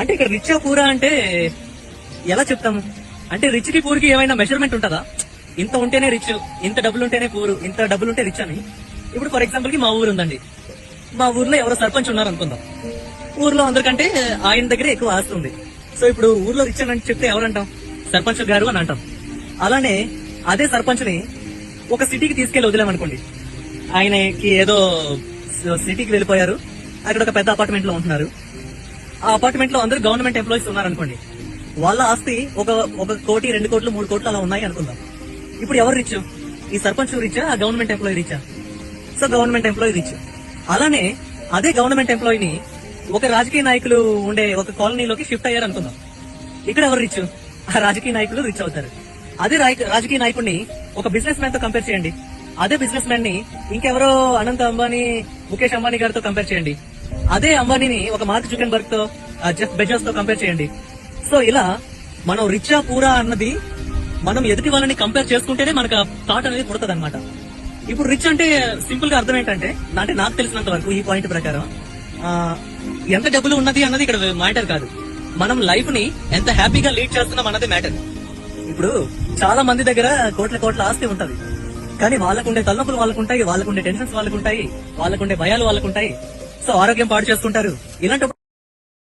అంటే ఇక్కడ రిచ్ పూరా అంటే ఎలా చెప్తాము? అంటే రిచ్ కి పూర్కి ఏమైనా మెజర్మెంట్ ఉంటుందా? ఇంత ఉంటేనే రిచ్, ఇంత డబ్బులు ఉంటేనే పూరు, ఇంత డబ్బులు ఉంటే రిచ్ అని. ఇప్పుడు ఫర్ ఎగ్జాంపుల్ కి మా ఊరు ఉందండి. మా ఊర్లో ఎవరో సర్పంచ్ ఉన్నారు అనుకుందాం. ఊర్లో అందరికంటే ఆయన దగ్గర ఎక్కువ ఆస్తి ఉంది. సో ఇప్పుడు ఊర్లో రిచ్ అని చెప్తే ఎవరంటాం? సర్పంచ్ గారు అని అంటాం. అలానే అదే సర్పంచ్ ని ఒక సిటీకి తీసుకెళ్లి వదిలేమనుకోండి. ఆయనకి ఏదో సిటీకి వెళ్ళిపోయారు, అక్కడ ఒక పెద్ద అపార్ట్మెంట్ లో ఉంటున్నారు. ఆ అపార్ట్మెంట్ లో అందరూ గవర్నమెంట్ ఎంప్లాయీస్ ఉన్నారనుకోండి. వాళ్ళ ఆస్తి ఒక 1 కోటి 2 కోట్లు 3 కోట్లు అలా ఉన్నాయి అనుకుందాం. ఇప్పుడు ఎవరు రిచ్? ఈ సర్పంచ్ రిచా, ఆ government employee Richa? So government employee rich. అలానే అదే గవర్నమెంట్ ఎంప్లాయీని ఒక రాజకీయ నాయకులు ఉండే ఒక కాలనీలోకి షిఫ్ట్ అయ్యారు అనుకుందాం. ఇక్కడ ఎవరు రిచ్? ఆ రాజకీయ నాయకులు రిచ్ అవుతారు. అదే రాజకీయ నాయకుడిని ఒక బిజినెస్ మ్యాన్ తో కంపేర్ చేయండి. అదే బిజినెస్ మ్యాన్ ని ఇంకెవరో అనంత్ అంబానీ, ముఖేష్ అంబానీ గారితో కంపేర్ చేయండి. అదే అంబానీని ఒక మార్క్ జుకర్బర్గ్ తో, జెఫ్ బెజోస్ తో కంపేర్ చేయండి. సో ఇలా మనం రిచా పూరా అన్నది మనం ఎదుటి వాళ్ళని కంపేర్ చేసుకుంటేనే మనకు థాట్ అనేది పుడుతుంది అనమాట. ఇప్పుడు రిచ్ అంటే సింపుల్ గా అర్థం ఏంటంటే, అంటే నాకు తెలిసినంత వరకు ఈ పాయింట్ ప్రకారం ఎంత డబ్బులు ఉన్నది అన్నది ఇక్కడ మ్యాటర్ కాదు. మనం లైఫ్ ని ఎంత హ్యాపీగా లీడ్ చేస్తున్నాం అన్నది మ్యాటర్. ఇప్పుడు చాలా మంది దగ్గర కోట్ల ఆస్తి ఉంటది, కానీ వాళ్ళకుండే తలనొప్పులు వాళ్ళకుంటాయి, వాళ్ళకుండే టెన్షన్స్ వాళ్ళకుంటాయి, వాళ్ళకుండే భయాలు వాళ్ళకుంటాయి. సో ఆరోగ్యం పాడు చేసుకుంటారు. ఇలాంటి